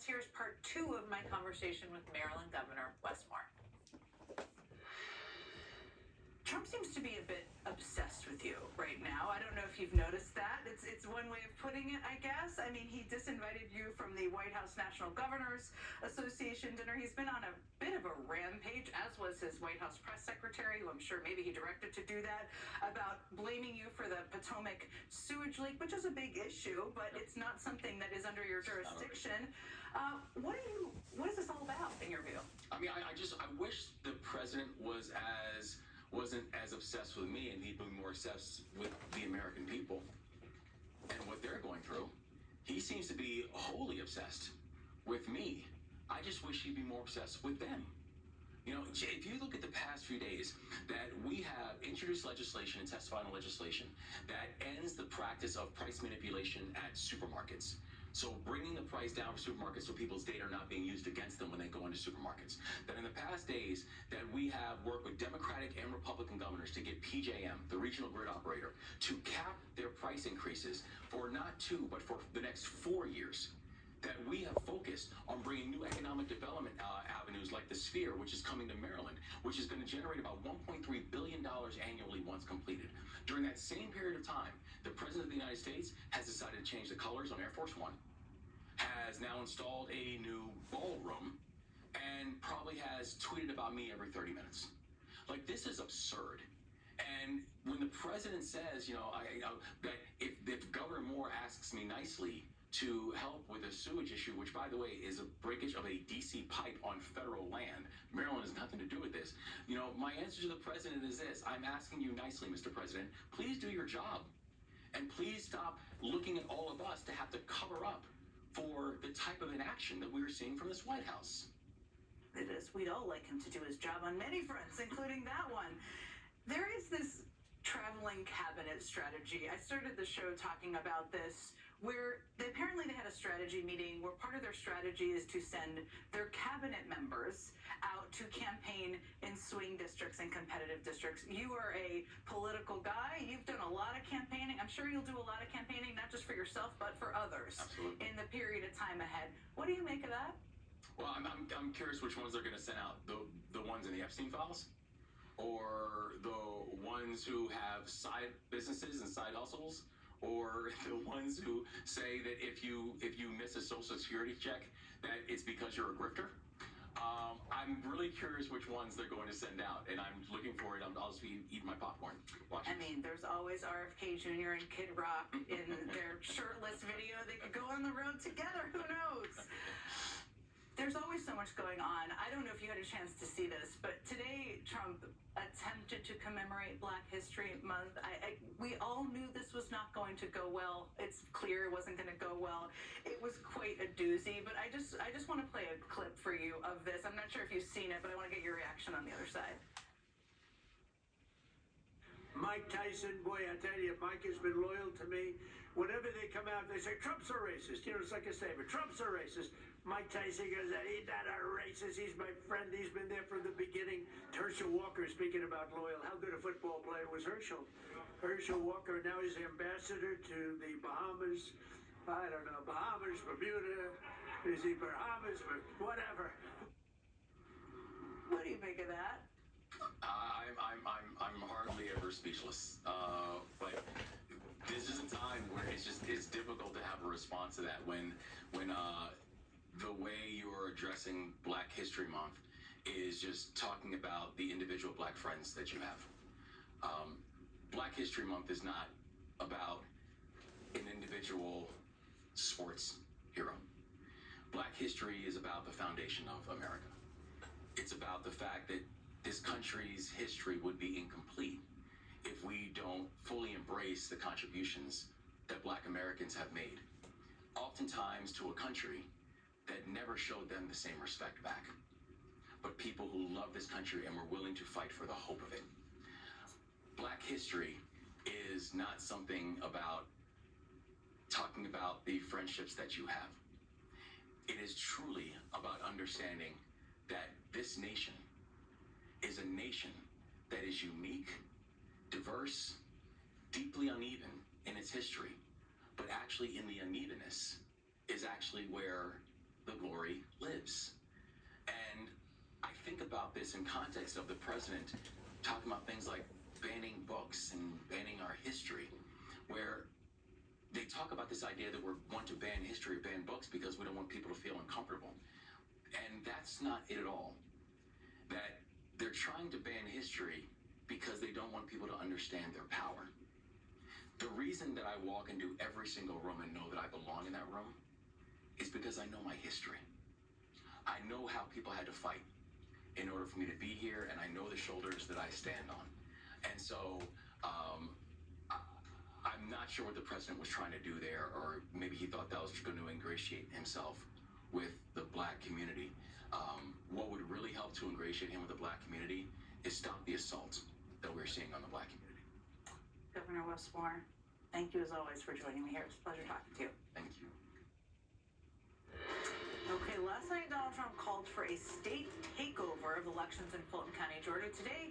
here's part 2 of my conversation with Maryland Governor Wes Moore. Trump seems to be a bit obsessed with you right now. I don't know if you've noticed that. It's one way of putting it, I guess. I mean, he disinvited you from the White House National Governors Association dinner. He's been on a bit of a rampage, as was his White House press secretary, who I'm sure maybe he directed to do that, about blaming you for the Potomac sewage leak, which is a big issue, but it's not something that is under your jurisdiction. What is this all about, in your view? I mean, I wish the president wasn't as obsessed with me, and he'd be more obsessed with the American people and what they're going through. He seems to be wholly obsessed with me. I just wish he'd be more obsessed with them. You know, if you look at the past few days, that we have introduced legislation and testified on legislation that ends the practice of price manipulation at supermarkets. So bringing the price down for supermarkets so people's data are not being used against them when they go into supermarkets. That in the past days that we have worked with Democratic and Republican governors to get PJM, the regional grid operator, to cap their price increases for not 2, but for the next 4 years. That we have focused on bringing new economic development avenues like the Sphere, which is coming to Maryland, which is going to generate about $1.3 billion annually once completed. During that same period of time, the President of the United States has decided to change the colors on Air Force One, has now installed a new ballroom, and probably has tweeted about me every 30 minutes. Like, this is absurd. And when the president says, that if Governor Moore asks me nicely to help with a sewage issue, which, by the way, is a breakage of a DC pipe on federal land. Maryland has nothing to do with this. My answer to the president is this. I'm asking you nicely, Mr. President, please do your job. And please stop looking at all of us to have to cover up for the type of inaction that we are seeing from this White House. It is. We'd all like him to do his job on many fronts, including that one. There is this traveling cabinet strategy. I started the show talking about this, where apparently they had a strategy meeting where part of their strategy is to send their cabinet members out to campaign in swing districts and competitive districts. You are a political guy. You've done a lot of campaigning. I'm sure you'll do a lot of campaigning, not just for yourself, but for others. Absolutely. In the period of time ahead. What do you make of that? Well, I'm curious which ones they're going to send out. The ones in the Epstein files? Or the ones who have side businesses and side hustles? Or the ones who say that if you miss a Social Security check, that it's because you're a grifter? I'm really curious which ones they're going to send out, and I'm looking for it. I'll just be eating my popcorn. I mean, there's always RFK Jr. and Kid Rock in their shirtless video. They could go on the road together. Who knows? There's always so much going on. I don't know if you had a chance to see this, but today Trump attempted to commemorate Black History Month. We all knew this was not going to go well. It's clear it wasn't going to go well. It was quite a doozy, but I just want to play a clip for you of this. I'm not sure if you've seen it, but I want to get your reaction on the other side. Mike Tyson, boy, I tell you, Mike has been loyal to me. Whenever they come out, they say, Trump's a racist. It's like a statement. Trump's a racist. Mike Tyson goes, he's not a racist. He's my friend. He's been there from the beginning. Herschel Walker, speaking about loyal, how good a football player was Herschel? Herschel Walker, now he's the ambassador to the Bahamas. I don't know, Bahamas, Bermuda. Is he Bahamas? Whatever. What do you make of that? I'm hardly ever speechless. But this is a time where it's difficult to have a response to that when the way you're addressing Black History Month is just talking about the individual Black friends that you have. Black History Month is not about an individual sports hero. Black history is about the foundation of America. It's about the fact that this country's history would be incomplete if we don't fully embrace the contributions that Black Americans have made, oftentimes to a country that never showed them the same respect back, but people who love this country and were willing to fight for the hope of it. Black history is not something about talking about the friendships that you have. It is truly about understanding that this nation is a nation that is unique, diverse, deeply uneven in its history, but actually in the unevenness is actually where the glory lives. And I think about this in context of the president talking about things like banning books and banning our history, where they talk about this idea that we want to ban history, ban books, because we don't want people to feel uncomfortable. And that's not it at all. That they're trying to ban history because they don't want people to understand their power. The reason that I walk into every single room and know that I belong in that room is because I know my history. I know how people had to fight in order for me to be here, and I know the shoulders that I stand on. And so I'm not sure what the president was trying to do there, or maybe he thought that was going to ingratiate himself with the black community. What would really help to ingratiate him with the black community is stop the assault that we're seeing on the black community. Governor Westmore, thank you as always for joining me here. It's a pleasure talking to you. Thank you. Okay, last night Donald Trump called for a state takeover of elections in Fulton County, Georgia. Today,